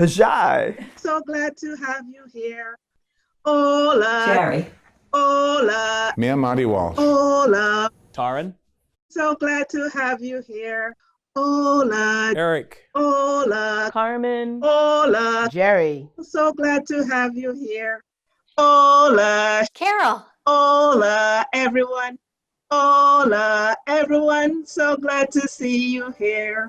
Pajai. So glad to have you here. Hola. Jerry. Hola. Mia Marty Walsh. Hola. Taryn. So glad to have you here. Hola. Eric. Hola. Carmen. Hola. Jerry. So glad to have you here. Hola. Carol. Hola, everyone. Hola, everyone. So glad to see you here.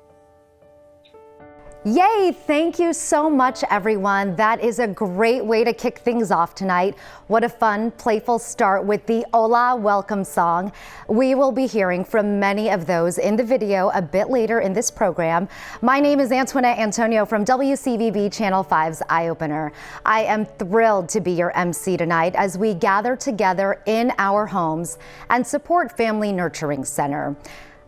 Yay! Thank you so much, everyone. That is a great way to kick things off tonight. What a fun, playful start with the Hola welcome song. We will be hearing from many of those in the video a bit later in this program. My name is Antoinette Antonio from WCVB Channel 5's Eye Opener. I am thrilled to be your MC tonight as we gather together in our homes and support Family Nurturing Center.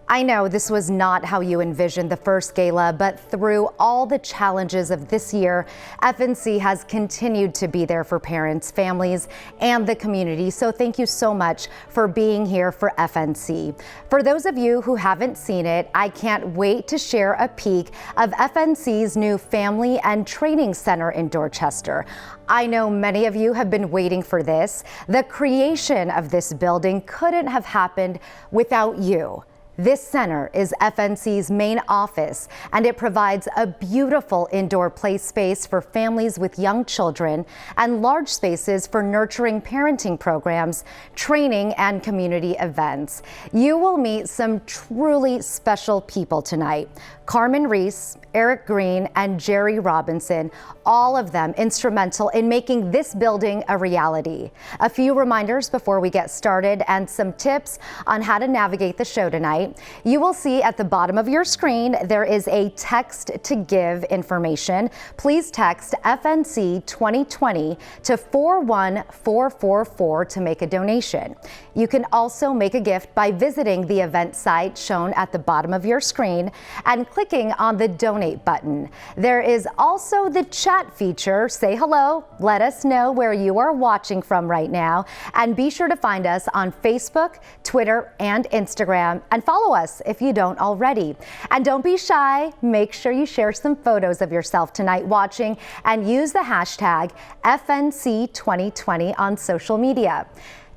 I know this was not how you envisioned the first gala, but through all the challenges of this year, FNC has continued to be there for parents, families, and the community. So thank you so much for being here for FNC. For those of you who haven't seen it, I can't wait to share a peek of FNC's new Family and Training Center in Dorchester. I know many of you have been waiting for this. The creation of this building couldn't have happened without you. This center is FNC's main office, and it provides a beautiful indoor play space for families with young children and large spaces for nurturing parenting programs, training, and community events. You will meet some truly special people tonight. Carmen Reese, Eric Green, and Jerry Robinson, all of them instrumental in making this building a reality. A few reminders before we get started and some tips on how to navigate the show tonight. You will see at the bottom of your screen there is a text to give information. Please text FNC 2020 to 41444 to make a donation. You can also make a gift by visiting the event site shown at the bottom of your screen and clicking on the donate button. There is also the chat feature. Say hello, let us know where you are watching from right now, and be sure to find us on Facebook, Twitter, and Instagram, and follow us if you don't already. And don't be shy, make sure you share some photos of yourself tonight watching and use the hashtag FNC2020 on social media.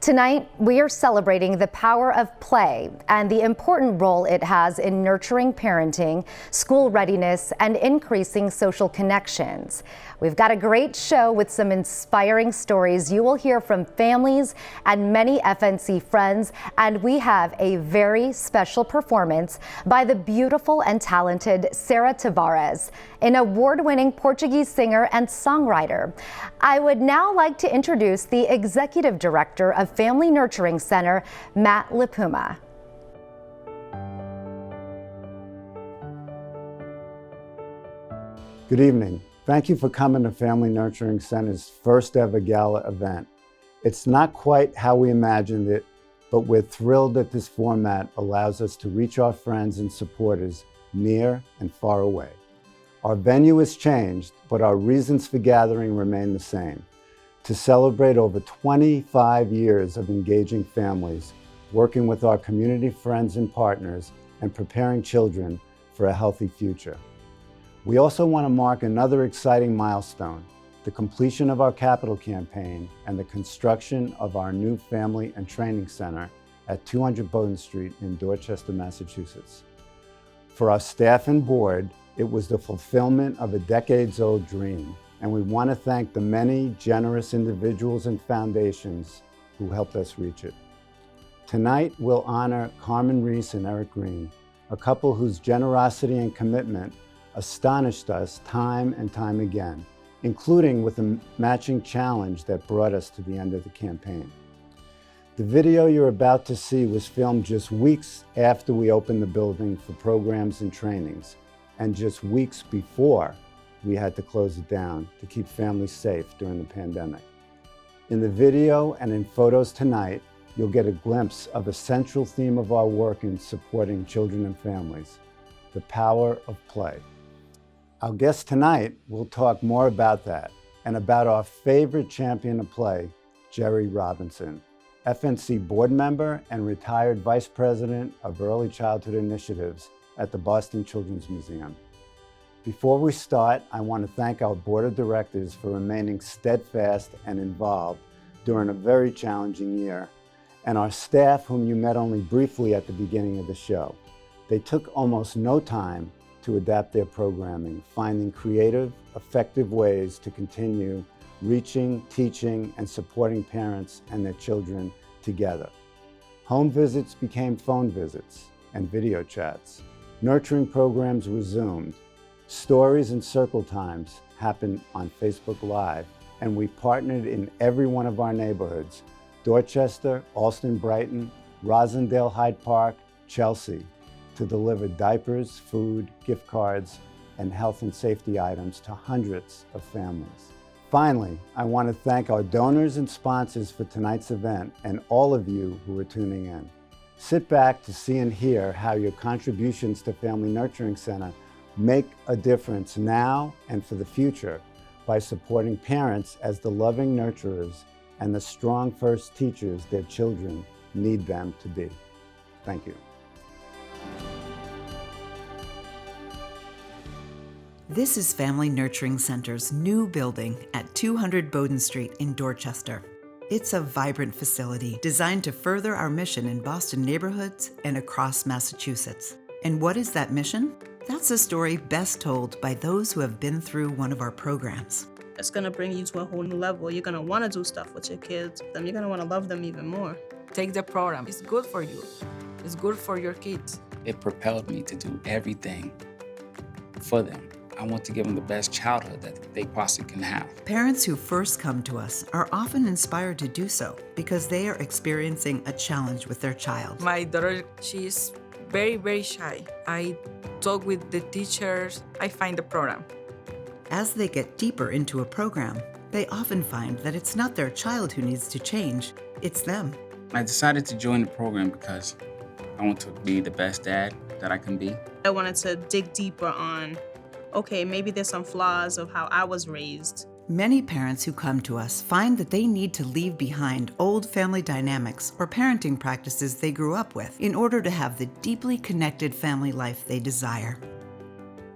Tonight, we are celebrating the power of play and the important role it has in nurturing parenting, school readiness, and increasing social connections. We've got a great show with some inspiring stories. You will hear from families and many FNC friends, and we have a very special performance by the beautiful and talented Sarah Tavares, an award-winning Portuguese singer and songwriter. I would now like to introduce the Executive Director of Family Nurturing Center, Matt Lipuma. Good evening. Thank you for coming to Family Nurturing Center's first ever gala event. It's not quite how we imagined it, but we're thrilled that this format allows us to reach our friends and supporters near and far away. Our venue has changed, but our reasons for gathering remain the same: to celebrate over 25 years of engaging families, working with our community friends and partners, and preparing children for a healthy future. We also want to mark another exciting milestone: the completion of our capital campaign and the construction of our new Family and Training Center at 200 Bowden Street in Dorchester, Massachusetts. For our staff and board, it was the fulfillment of a decades-old dream, and we want to thank the many generous individuals and foundations who helped us reach it. Tonight, we'll honor Carmen Reese and Eric Green, a couple whose generosity and commitment astonished us time and time again, including with a matching challenge that brought us to the end of the campaign. The video you're about to see was filmed just weeks after we opened the building for programs and trainings, and just weeks before we had to close it down to keep families safe during the pandemic. In the video and in photos tonight, you'll get a glimpse of a central theme of our work in supporting children and families: the power of play. Our guest tonight will talk more about that and about our favorite champion of play, Jerry Robinson, FNC board member and retired Vice President of Early Childhood Initiatives at the Boston Children's Museum. Before we start, I want to thank our board of directors for remaining steadfast and involved during a very challenging year, and our staff, whom you met only briefly at the beginning of the show. They took almost no time to adapt their programming, finding creative, effective ways to continue reaching, teaching, and supporting parents and their children together. Home visits became phone visits and video chats. Nurturing programs resumed. Stories and circle times happened on Facebook Live, and we partnered in every one of our neighborhoods: Dorchester, Alston Brighton, Rosendale Hyde Park, Chelsea, to deliver diapers, food, gift cards, and health and safety items to hundreds of families. Finally, I want to thank our donors and sponsors for tonight's event and all of you who are tuning in. Sit back to see and hear how your contributions to Family Nurturing Center make a difference now and for the future by supporting parents as the loving nurturers and the strong first teachers their children need them to be. Thank you. This is Family Nurturing Center's new building at 200 Bowden Street in Dorchester. It's a vibrant facility designed to further our mission in Boston neighborhoods and across Massachusetts. And what is that mission? That's a story best told by those who have been through one of our programs. It's gonna bring you to a whole new level. You're gonna wanna do stuff with your kids. Then you're gonna wanna love them even more. Take the program. It's good for you. It's good for your kids. It propelled me to do everything for them. I want to give them the best childhood that they possibly can have. Parents who first come to us are often inspired to do so because they are experiencing a challenge with their child. My daughter, she's very, very shy. I talk with the teachers. I find the program. As they get deeper into a program, they often find that it's not their child who needs to change, it's them. I decided to join the program because I want to be the best dad that I can be. I wanted to dig deeper on, okay, maybe there's some flaws of how I was raised. Many parents who come to us find that they need to leave behind old family dynamics or parenting practices they grew up with in order to have the deeply connected family life they desire.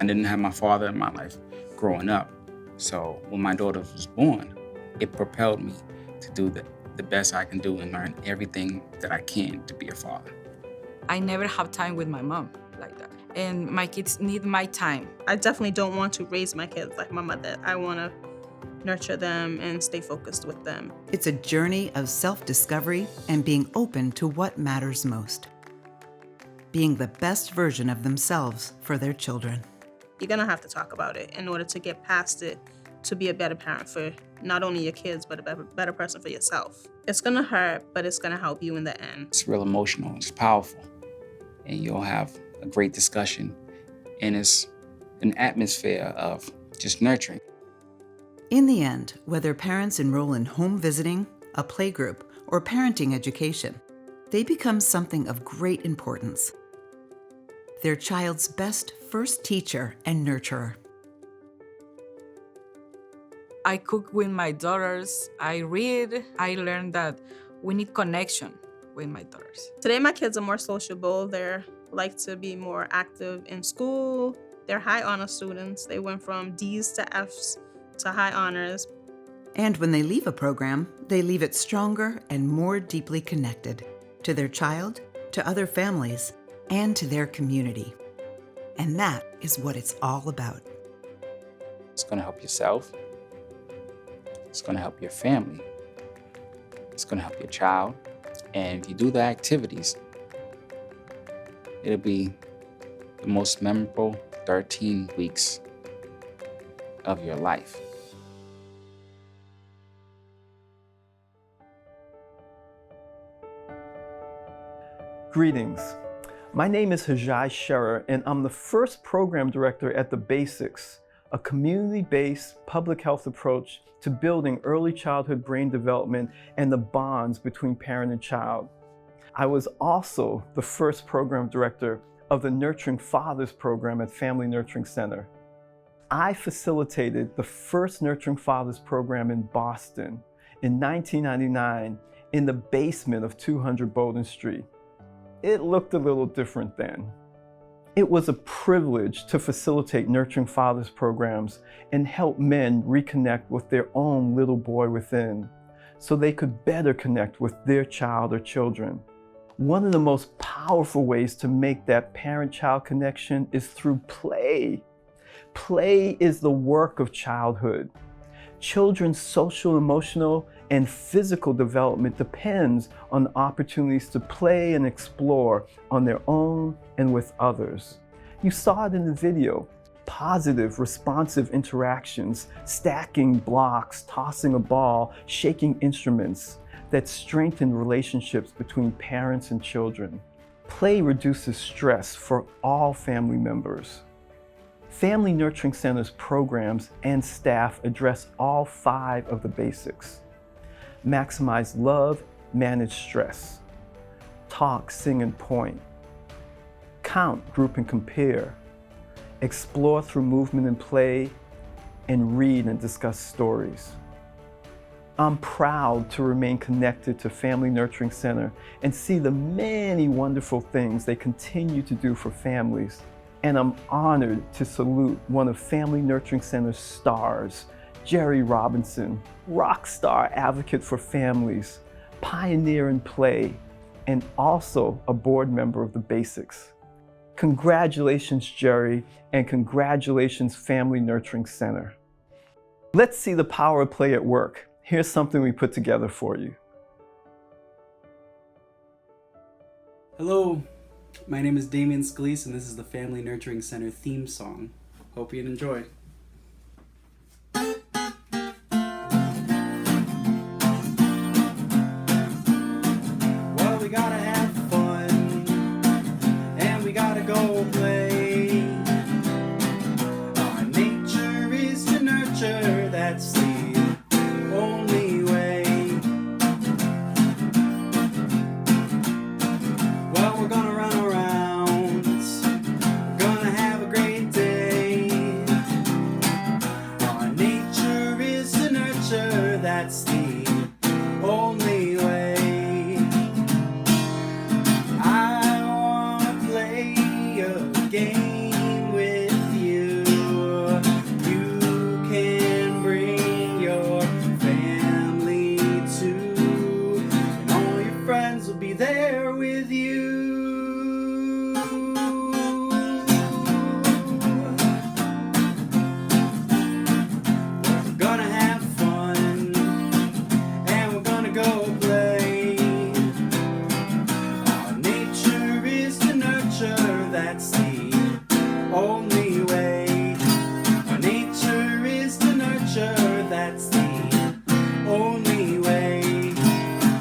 I didn't have my father in my life growing up. So when my daughter was born, it propelled me to do the best I can do and learn everything that I can to be a father. I never have time with my mom like that. And my kids need my time. I definitely don't want to raise my kids like my mother. I want to nurture them and stay focused with them. It's a journey of self-discovery and being open to what matters most. Being the best version of themselves for their children. You're going to have to talk about it in order to get past it, to be a better parent for not only your kids, but a better person for yourself. It's going to hurt, but it's going to help you in the end. It's real emotional, it's powerful, and you'll have a great discussion, and it's an atmosphere of just nurturing. In the end, whether parents enroll in home visiting, a playgroup, or parenting education, they become something of great importance. Their child's best first teacher and nurturer. I cook with my daughters. I read. I learned that we need connection with my daughters. Today, my kids are more sociable. They like to be more active in school. They're high honor students. They went from D's to F's to high honors. And when they leave a program, they leave it stronger and more deeply connected to their child, to other families, and to their community. And that is what it's all about. It's going to help yourself. It's going to help your family. It's going to help your child. And if you do the activities, it'll be the most memorable 13 weeks of your life. Greetings. My name is Hajai Scherer, and I'm the first program director at The Basics, a community-based public health approach to building early childhood brain development and the bonds between parent and child. I was also the first program director of the Nurturing Fathers program at Family Nurturing Center. I facilitated the first Nurturing Fathers program in Boston in 1999 in the basement of 200 Bowden Street. It looked a little different then. It was a privilege to facilitate Nurturing Fathers programs and help men reconnect with their own little boy within, so they could better connect with their child or children. One of the most powerful ways to make that parent-child connection is through play. Play is the work of childhood. Children's social, emotional, and physical development depends on opportunities to play and explore on their own and with others. You saw it in the video. Positive, responsive interactions, stacking blocks, tossing a ball, shaking instruments that strengthen relationships between parents and children. Play reduces stress for all family members. Family Nurturing Center's programs and staff address all 5 of the basics. Maximize love, manage stress. Talk, sing, and point. Count, group, and compare. Explore through movement and play, and read and discuss stories. I'm proud to remain connected to Family Nurturing Center and see the many wonderful things they continue to do for families. And I'm honored to salute one of Family Nurturing Center's stars, Jerry Robinson, rock star advocate for families, pioneer in play, and also a board member of the Basics. Congratulations, Jerry, and congratulations, Family Nurturing Center. Let's see the power of play at work. Here's something we put together for you. Hello, my name is Damian Scalise, and this is the Family Nurturing Center theme song. Hope you enjoy. Well, we gotta have fun, and we gotta go play. Our nature is to nurture, that's the only way. Well, we're gonna run around, we're gonna have a great day. Our nature is to nurture, that's the only way. I wanna play a game with you. You can bring your family too, and all your friends will be there with you. We're gonna have fun, and we're gonna go play. Our nature is to nurture, that's the only way. Our nature is to nurture, that's the only way.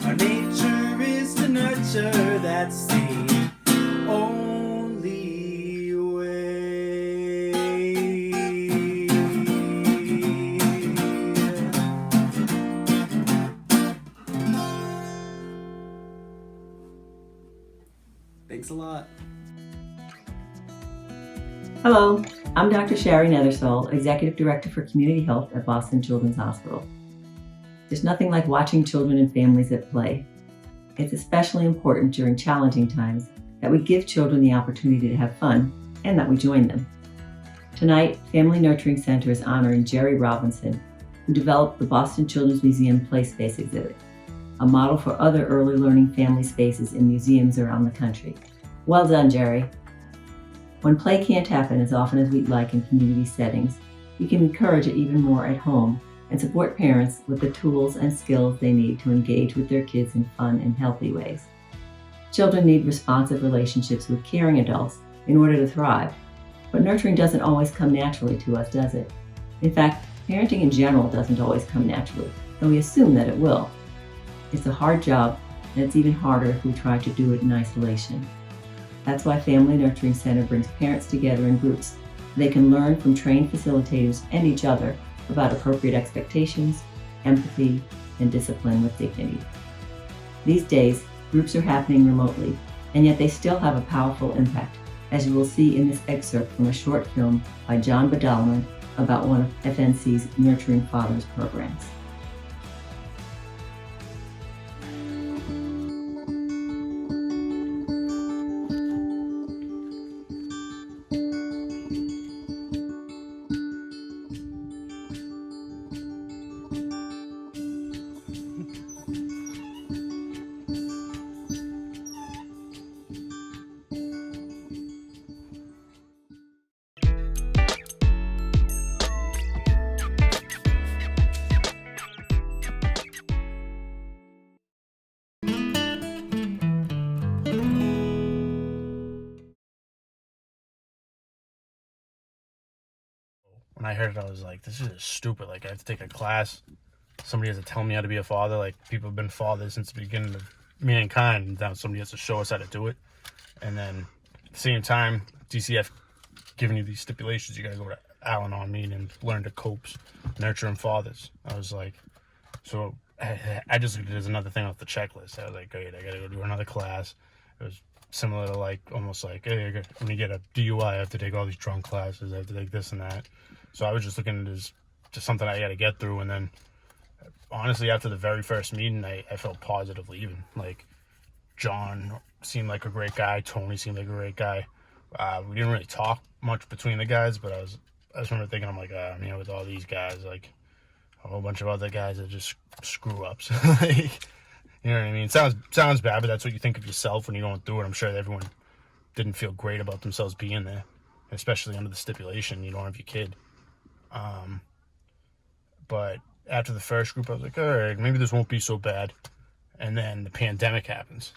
Our nature is to nurture, that's the only way. Thanks a lot. Hello, I'm Dr. Shari Nethersole, Executive Director for Community Health at Boston Children's Hospital. There's nothing like watching children and families at play. It's especially important during challenging times that we give children the opportunity to have fun and that we join them. Tonight, Family Nurturing Center is honoring Jerry Robinson, who developed the Boston Children's Museum Play Space exhibit, a model for other early learning family spaces in museums around the country. Well done, Jerry. When play can't happen as often as we'd like in community settings, we can encourage it even more at home and support parents with the tools and skills they need to engage with their kids in fun and healthy ways. Children need responsive relationships with caring adults in order to thrive, but nurturing doesn't always come naturally to us, does it? In fact, parenting in general doesn't always come naturally, though we assume that it will. It's a hard job, and it's even harder if we try to do it in isolation. That's why Family Nurturing Center brings parents together in groups. They can learn from trained facilitators and each other about appropriate expectations, empathy, and discipline with dignity. These days, groups are happening remotely, and yet they still have a powerful impact, as you will see in this excerpt from a short film by John Badalman about one of FNC's Nurturing Fathers programs. when I heard it, I was like, this is stupid. Like, I have to take a class. Somebody has to tell me how to be a father. Like, people have been fathers since the beginning of mankind, and now somebody has to show us how to do it. And then at the same time, DCF giving you these stipulations, you gotta go to Al-Anon meeting and learn to cope, nurturing fathers. I was like, so I just looked at it as another thing off the checklist. I was like, great, I gotta go do another class. It was similar to like, almost like, hey, when you get a DUI, I have to take all these drunk classes, I have to take this and that. So I was just looking at it as just something I gotta get through. And then honestly, after the very first meeting, I felt positive leaving. Like, John seemed like a great guy. Tony seemed like a great guy. We didn't really talk much between the guys, but I just remember thinking, I'm like, I'm here with all these guys, like a whole bunch of other guys that just screw ups. Like, you know what I mean? Sounds bad, but that's what you think of yourself when you're going through it. I'm sure that everyone didn't feel great about themselves being there, especially under the stipulation you don't have your kid. But after the first group, I was like, all right, maybe this won't be so bad. And then the pandemic happens.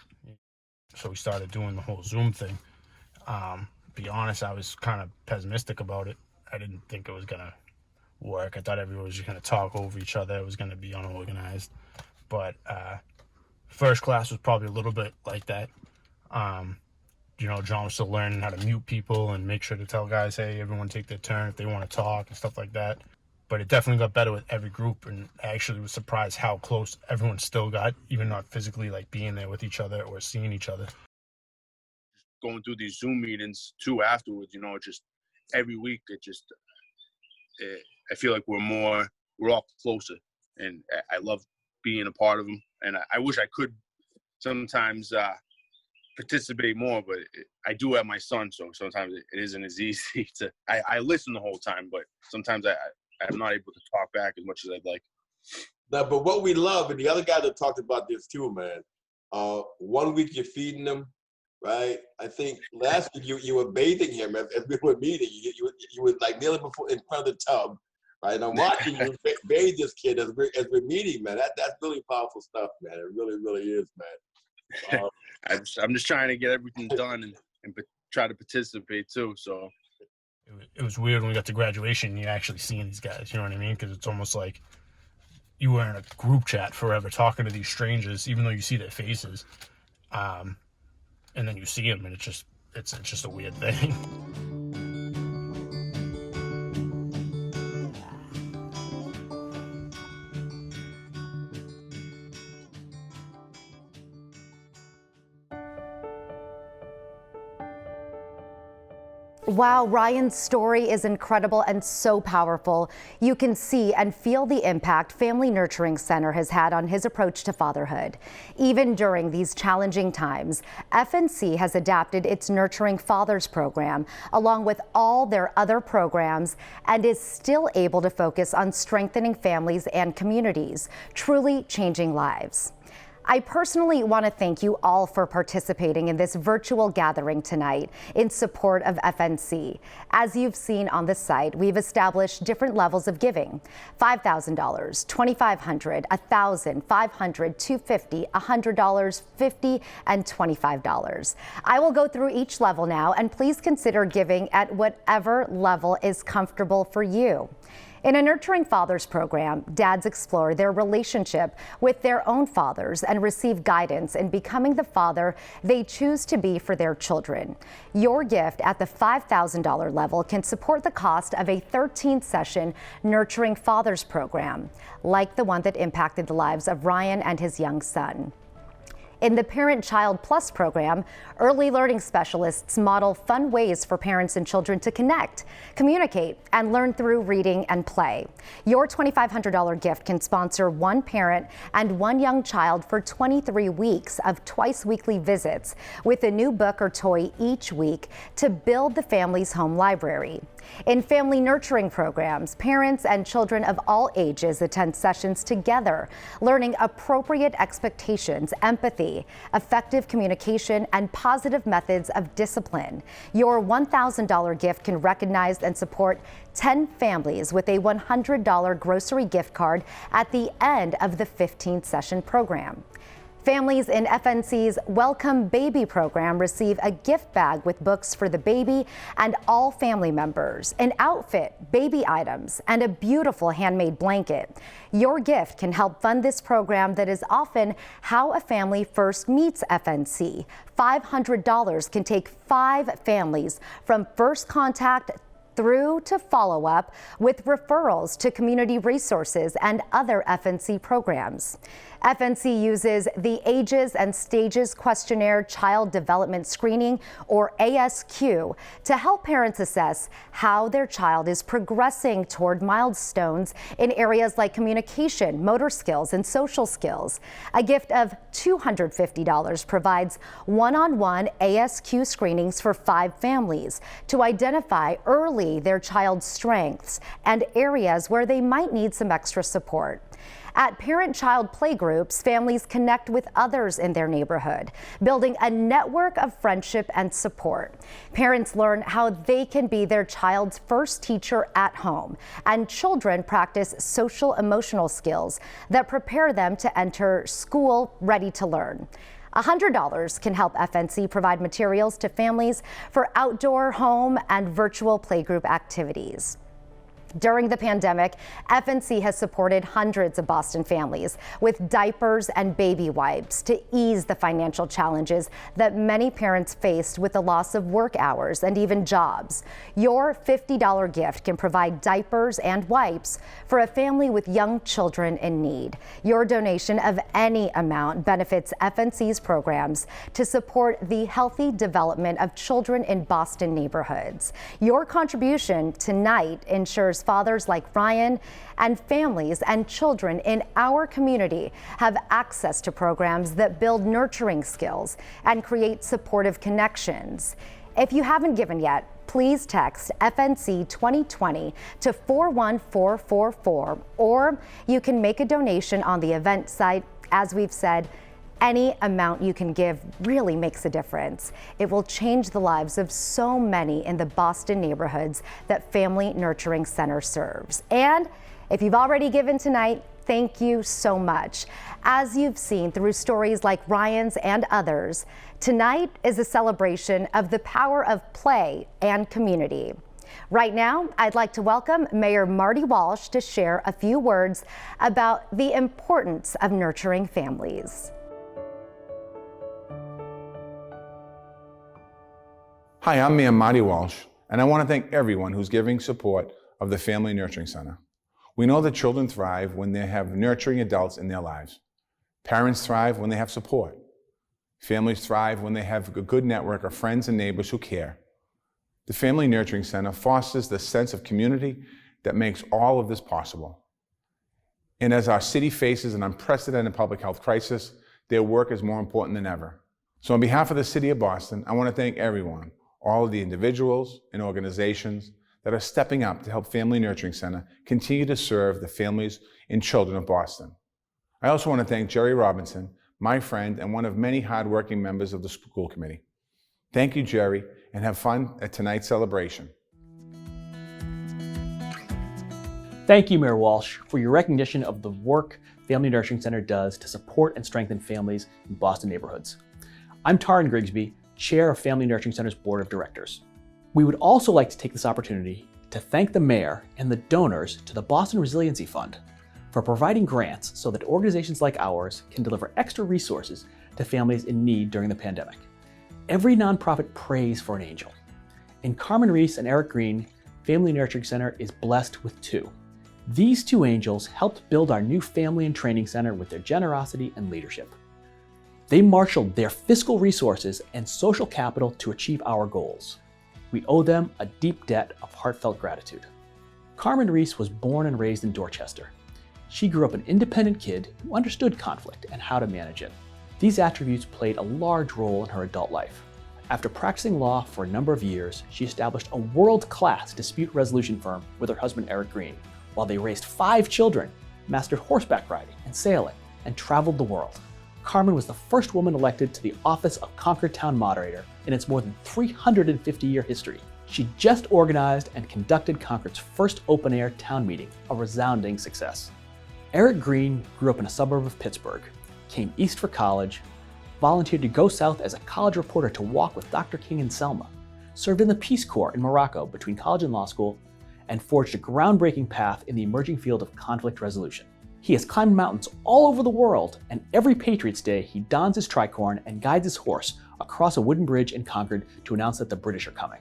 So we started doing the whole Zoom thing. Be honest, I was kind of pessimistic about it. I didn't think it was going to work. I thought everyone was just going to talk over each other. It was going to be unorganized. But first class was probably a little bit like that. You know, John was still learning how to mute people and make sure to tell guys, hey, everyone take their turn if they want to talk and stuff like that. But it definitely got better with every group, and I actually was surprised how close everyone still got, even not physically like being there with each other or seeing each other. Going through these Zoom meetings too afterwards, you know, just every week, I feel like we're all closer, and I love being a part of them. And I wish I could sometimes participate more, but I do have my son, so sometimes it isn't as easy to. I listen the whole time, but sometimes I'm not able to talk back as much as I'd like. Now, but what we love, and the other guy that talked about this too, man. 1 week you're feeding him, right? I think last week you were bathing him as we were meeting. You were like kneeling before in front of the tub, right? And I'm watching you bathe this kid as we're meeting, man. That's really powerful stuff, man. It really, really is, man. I'm just trying to get everything done and try to participate too. So it was weird when we got to graduation and you're actually seeing these guys, you know what I mean? Because it's almost like you were in a group chat forever talking to these strangers, even though you see their faces. And then you see them and it's just a weird thing. Wow, Ryan's story is incredible and so powerful. You can see and feel the impact Family Nurturing Center has had on his approach to fatherhood. Even during these challenging times, FNC has adapted its Nurturing Fathers program along with all their other programs and is still able to focus on strengthening families and communities, truly changing lives. I personally want to thank you all for participating in this virtual gathering tonight in support of FNC. As you've seen on the site, we've established different levels of giving: $5,000, $2,500, $1,000, $500, $250, $100, $50, and $25. I will go through each level now, and please consider giving at whatever level is comfortable for you. In a Nurturing Fathers program, dads explore their relationship with their own fathers and receive guidance in becoming the father they choose to be for their children. Your gift at the $5,000 level can support the cost of a 13-session Nurturing Fathers program, like the one that impacted the lives of Ryan and his young son. In the Parent Child Plus program, early learning specialists model fun ways for parents and children to connect, communicate, and learn through reading and play. Your $2,500 gift can sponsor one parent and one young child for 23 weeks of twice-weekly visits with a new book or toy each week to build the family's home library. In family nurturing programs, parents and children of all ages attend sessions together, learning appropriate expectations, empathy, effective communication, and positive methods of discipline. Your $1,000 gift can recognize and support 10 families with a $100 grocery gift card at the end of the 15-session program. Families in FNC's Welcome Baby program receive a gift bag with books for the baby and all family members, an outfit, baby items, and a beautiful handmade blanket. Your gift can help fund this program that is often how a family first meets FNC. $500 can take 5 families from first contact through to follow-up with referrals to community resources and other FNC programs. FNC uses the Ages and Stages Questionnaire Child Development Screening, or ASQ, to help parents assess how their child is progressing toward milestones in areas like communication, motor skills, and social skills. A gift of $250 provides one-on-one ASQ screenings for 5 families to identify early their child's strengths and areas where they might need some extra support. At parent-child playgroups, families connect with others in their neighborhood, building a network of friendship and support. Parents learn how they can be their child's first teacher at home, and children practice social-emotional skills that prepare them to enter school ready to learn. $100 can help FNC provide materials to families for outdoor, home, and virtual playgroup activities. During the pandemic, FNC has supported hundreds of Boston families with diapers and baby wipes to ease the financial challenges that many parents faced with the loss of work hours and even jobs. Your $50 gift can provide diapers and wipes for a family with young children in need. Your donation of any amount benefits FNC's programs to support the healthy development of children in Boston neighborhoods. Your contribution tonight ensures fathers like Ryan and families and children in our community have access to programs that build nurturing skills and create supportive connections. If you haven't given yet, please text FNC 2020 to 41444, or you can make a donation on the event site. As we've said, any amount you can give really makes a difference. It will change the lives of so many in the Boston neighborhoods that Family Nurturing Center serves. And if you've already given tonight, thank you so much. As you've seen through stories like Ryan's and others, tonight is a celebration of the power of play and community. Right now, I'd like to welcome Mayor Marty Walsh to share a few words about the importance of nurturing families. Hi, I'm Mayor Marty Walsh, and I want to thank everyone who's giving support of the Family Nurturing Center. We know that children thrive when they have nurturing adults in their lives. Parents thrive when they have support. Families thrive when they have a good network of friends and neighbors who care. The Family Nurturing Center fosters the sense of community that makes all of this possible. And as our city faces an unprecedented public health crisis, their work is more important than ever. So on behalf of the City of Boston, I want to thank everyone, all of the individuals and organizations that are stepping up to help Family Nurturing Center continue to serve the families and children of Boston. I also want to thank Jerry Robinson, my friend and one of many hardworking members of the school committee. Thank you, Jerry, and have fun at tonight's celebration. Thank you, Mayor Walsh, for your recognition of the work Family Nurturing Center does to support and strengthen families in Boston neighborhoods. I'm Taryn Grigsby, Chair of Family Nurturing Center's Board of Directors. We would also like to take this opportunity to thank the Mayor and the donors to the Boston Resiliency Fund for providing grants so that organizations like ours can deliver extra resources to families in need during the pandemic. Every nonprofit prays for an angel. In Carmen Reese and Eric Green, Family Nurturing Center is blessed with 2. These 2 angels helped build our new Family and Training Center with their generosity and leadership. They marshaled their fiscal resources and social capital to achieve our goals. We owe them a deep debt of heartfelt gratitude. Carmen Reese was born and raised in Dorchester. She grew up an independent kid who understood conflict and how to manage it. These attributes played a large role in her adult life. After practicing law for a number of years, she established a world-class dispute resolution firm with her husband Eric Green, while they raised 5 children, mastered horseback riding and sailing, and traveled the world. Carmen was the first woman elected to the office of Concord Town Moderator in its more than 350-year history. She just organized and conducted Concord's first open-air town meeting, a resounding success. Eric Green grew up in a suburb of Pittsburgh. came east for college, volunteered to go south as a college reporter to walk with Dr. King and Selma, served in the Peace Corps in Morocco between college and law school, and forged a groundbreaking path in the emerging field of conflict resolution. He has climbed mountains all over the world, and every Patriots Day he dons his tricorn and guides his horse across a wooden bridge in Concord to announce that the British are coming.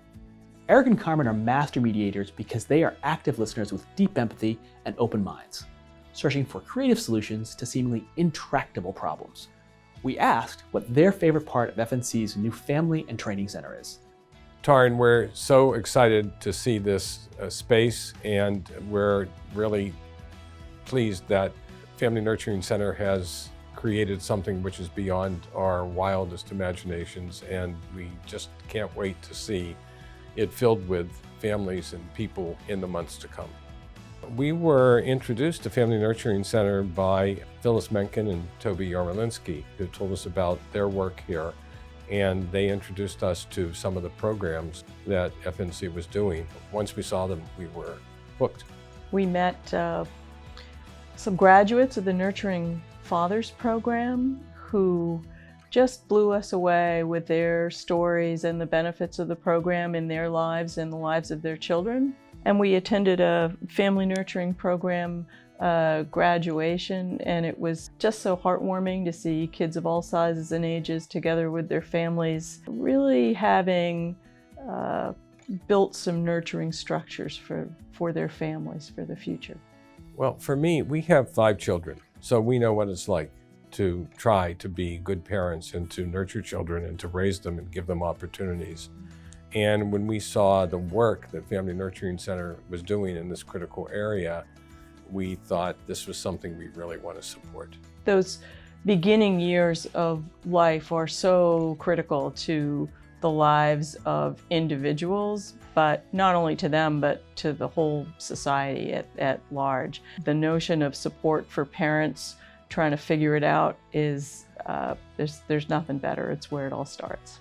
Eric and Carmen are master mediators because they are active listeners with deep empathy and open minds, searching for creative solutions to seemingly intractable problems. We asked what their favorite part of FNC's new Family and Training Center is. Taryn, we're so excited to see this space, and we're really pleased that Family Nurturing Center has created something which is beyond our wildest imaginations, and we just can't wait to see it filled with families and people in the months to come. We were introduced to Family Nurturing Center by Phyllis Mencken and Toby Yarmolinsky, who told us about their work here, and they introduced us to some of the programs that FNC was doing. Once we saw them, we were hooked. We met some graduates of the Nurturing Fathers program who just blew us away with their stories and the benefits of the program in their lives and the lives of their children. And we attended a family nurturing program graduation, and it was just so heartwarming to see kids of all sizes and ages together with their families, really having built some nurturing structures for their families for the future. Well, for me, we have 5 children, so we know what it's like to try to be good parents and to nurture children and to raise them and give them opportunities. And when we saw the work that Family Nurturing Center was doing in this critical area, we thought this was something we really want to support. Those beginning years of life are so critical to the lives of individuals, but not only to them, but to the whole society at large. The notion of support for parents trying to figure it out is, there's nothing better. It's where it all starts.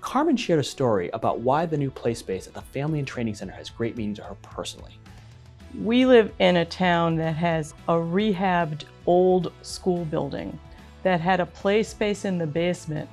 Carmen shared a story about why the new play space at the Family and Training Center has great meaning to her personally. We live in a town that has a rehabbed old school building that had a play space in the basement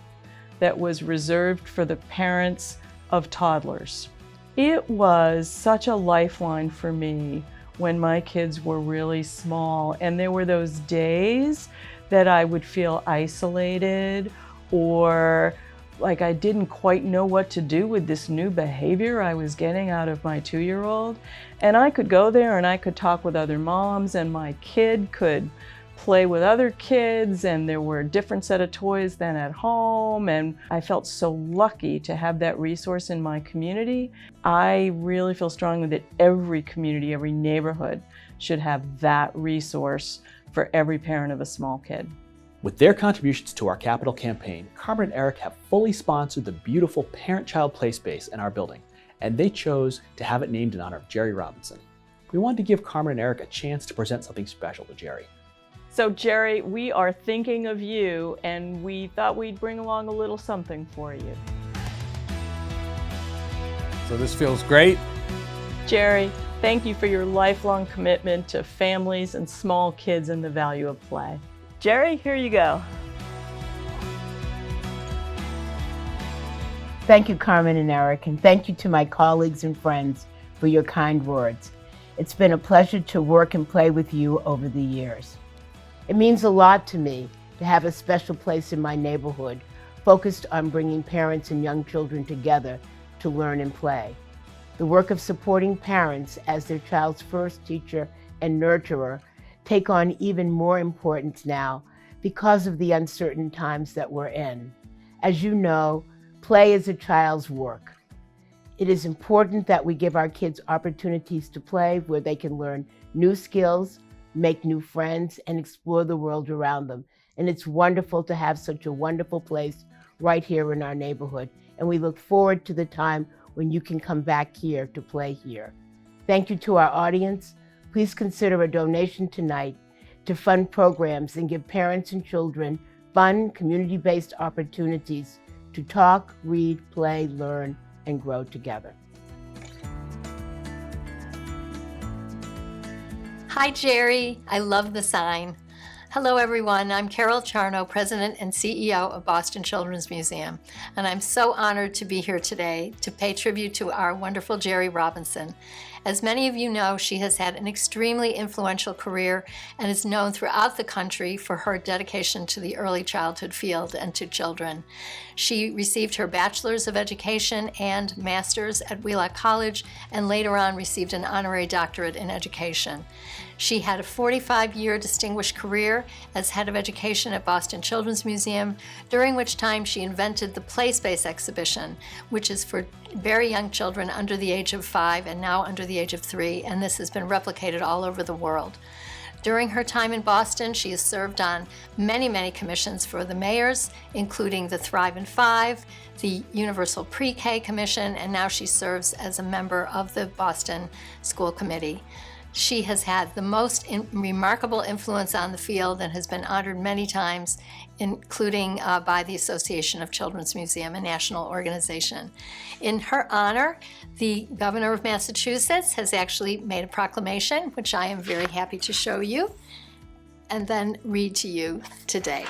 that was reserved for the parents of toddlers. It was such a lifeline for me when my kids were really small, and there were those days that I would feel isolated or like I didn't quite know what to do with this new behavior I was getting out of my 2-year-old. And I could go there and I could talk with other moms, and my kid could play with other kids, and there were a different set of toys than at home, and I felt so lucky to have that resource in my community. I really feel strongly that every community, every neighborhood should have that resource for every parent of a small kid. With their contributions to our capital campaign, Carmen and Eric have fully sponsored the beautiful parent-child play space in our building, and they chose to have it named in honor of Jerry Robinson. We wanted to give Carmen and Eric a chance to present something special to Jerry. So Jerry, we are thinking of you, and we thought we'd bring along a little something for you. So this feels great. Jerry, thank you for your lifelong commitment to families and small kids and the value of play. Jerry, here you go. Thank you, Carmen and Eric, and thank you to my colleagues and friends for your kind words. It's been a pleasure to work and play with you over the years. It means a lot to me to have a special place in my neighborhood focused on bringing parents and young children together to learn and play. The work of supporting parents as their child's first teacher and nurturer take on even more importance now because of the uncertain times that we're in. As you know, play is a child's work. It is important that we give our kids opportunities to play where they can learn new skills, make new friends, and explore the world around them. And it's wonderful to have such a wonderful place right here in our neighborhood. And we look forward to the time when you can come back here to play here. Thank you to our audience. Please consider a donation tonight to fund programs and give parents and children fun, community-based opportunities to talk, read, play, learn, and grow together. Hi, Jerry. I love the sign. Hello everyone, I'm Carol Charno, President and CEO of Boston Children's Museum, and I'm so honored to be here today to pay tribute to our wonderful Jerry Robinson. As many of you know, she has had an extremely influential career and is known throughout the country for her dedication to the early childhood field and to children. She received her Bachelor's of Education and Master's at Wheelock College, and later on received an honorary doctorate in education. She had a 45-year distinguished career as head of education at Boston Children's Museum, during which time she invented the Play Space exhibition, which is for very young children under the age of 5 and now under the age of 3, and this has been replicated all over the world. During her time in Boston, she has served on many commissions for the mayors, including the Thrive in 5, the Universal Pre-K Commission, and now she serves as a member of the Boston School Committee. She has had the most remarkable influence on the field and has been honored many times, including by the Association of Children's Museum, a national organization. In her honor, the governor of Massachusetts has actually made a proclamation, which I am very happy to show you and then read to you today.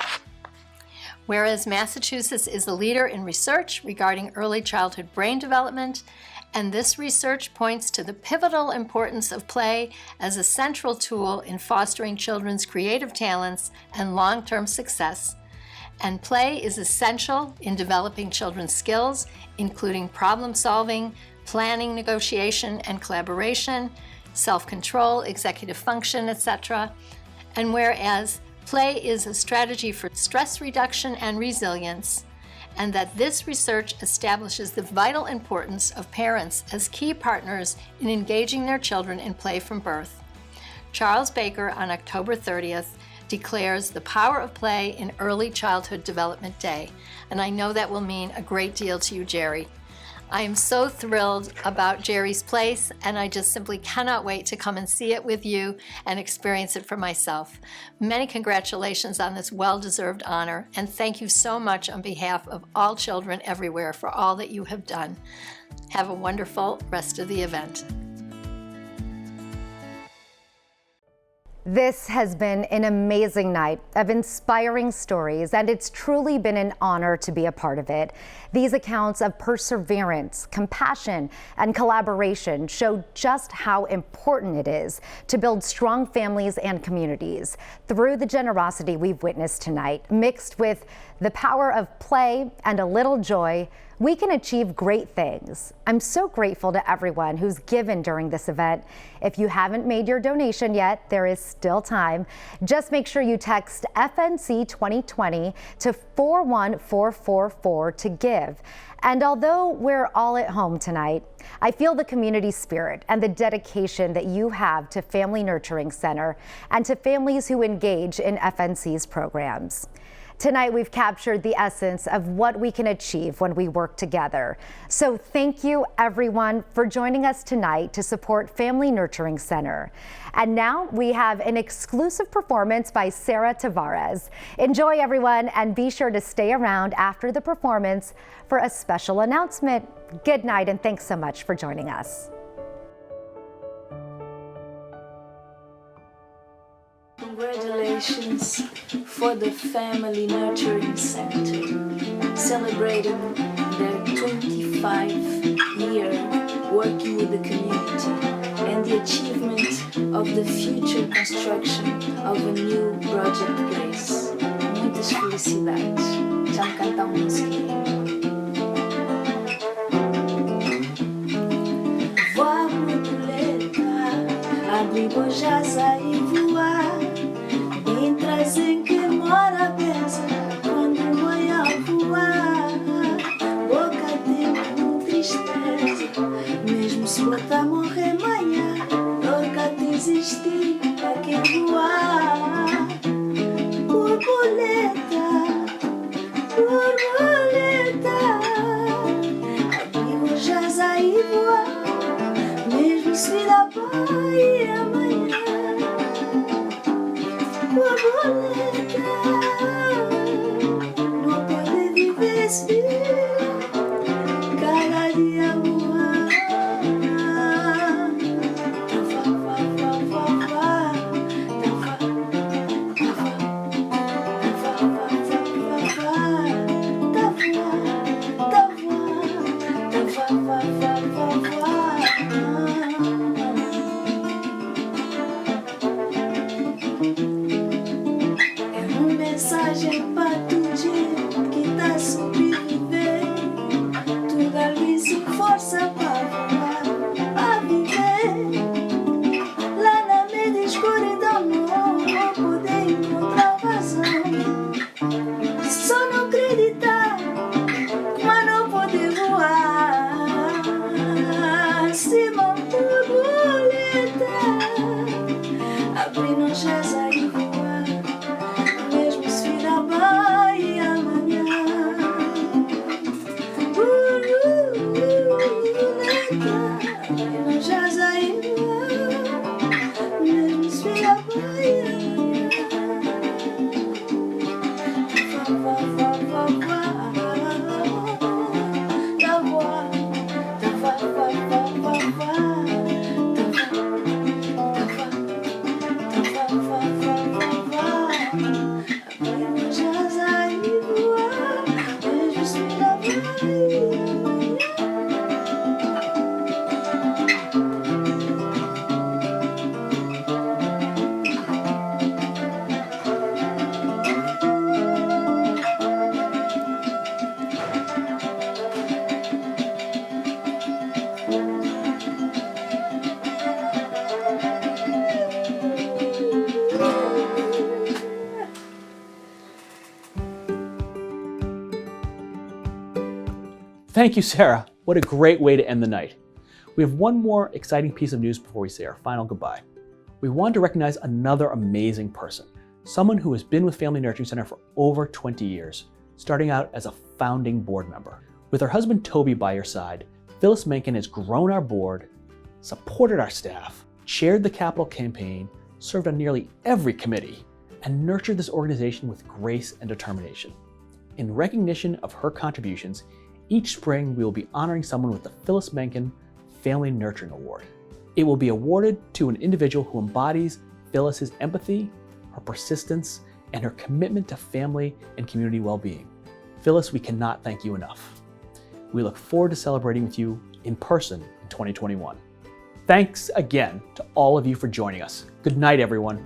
Whereas Massachusetts is a leader in research regarding early childhood brain development, and this research points to the pivotal importance of play as a central tool in fostering children's creative talents and long-term success. And play is essential in developing children's skills, including problem solving, planning, negotiation, and collaboration, self-control, executive function, etc. And whereas play is a strategy for stress reduction and resilience, and that this research establishes the vital importance of parents as key partners in engaging their children in play from birth. Charles Baker on October 30th declares the power of play in Early Childhood Development Day, and I know that will mean a great deal to you, Jerry. I am so thrilled about Jerry's place, and I just simply cannot wait to come and see it with you and experience it for myself. Many congratulations on this well-deserved honor, and thank you so much on behalf of all children everywhere for all that you have done. Have a wonderful rest of the event. This has been an amazing night of inspiring stories, and it's truly been an honor to be a part of it. These accounts of perseverance, compassion, and collaboration show just how important it is to build strong families and communities through the generosity we've witnessed tonight, mixed with the power of play and a little joy. We can achieve great things. I'm so grateful to everyone who's given during this event. If you haven't made your donation yet, there is still time. Just make sure you text FNC 2020 to 41444 to give. And although we're all at home tonight, I feel the community spirit and the dedication that you have to Family Nurturing Center and to families who engage in FNC's programs. Tonight, we've captured the essence of what we can achieve when we work together. So thank you, everyone, for joining us tonight to support Family Nurturing Center. And now we have an exclusive performance by Sarah Tavares. Enjoy, everyone, and be sure to stay around after the performance for a special announcement. Good night, and thanks so much for joining us. Congratulations for the Family Nurturing Center, celebrating their 25-year working with the community and the achievement of the future construction of a new project place. Muitas felicidades. Já me cantar uma musiquinha. Voa, borboleta, abre bojaza e voar. Em trazem que mora pensa quando manhã voar. Boca tem tristeza, mesmo se botar morrer manhã. Nunca te existir pra quem voar. Borboleta, borboleta, abrigo jasa e voar. Mesmo se virar pai amanhã. Borboleta, não pode viver assim, cada dia voar. Vá, vá, vá, vá, vá, vá, vá, vá. Thank you, Sarah. What a great way to end the night. We have one more exciting piece of news before we say our final goodbye. We want to recognize another amazing person, someone who has been with Family Nurturing Center for over 20 years, starting out as a founding board member. With her husband Toby by her side, Phyllis Mencken has grown our board, supported our staff, chaired the capital campaign, served on nearly every committee, and nurtured this organization with grace and determination. In recognition of her contributions, each spring we will be honoring someone with the Phyllis Mencken Family Nurturing Award. It will be awarded to an individual who embodies Phyllis's empathy, her persistence, and her commitment to family and community well-being. Phyllis, we cannot thank you enough. We look forward to celebrating with you in person in 2021. Thanks again to all of you for joining us. Good night, everyone.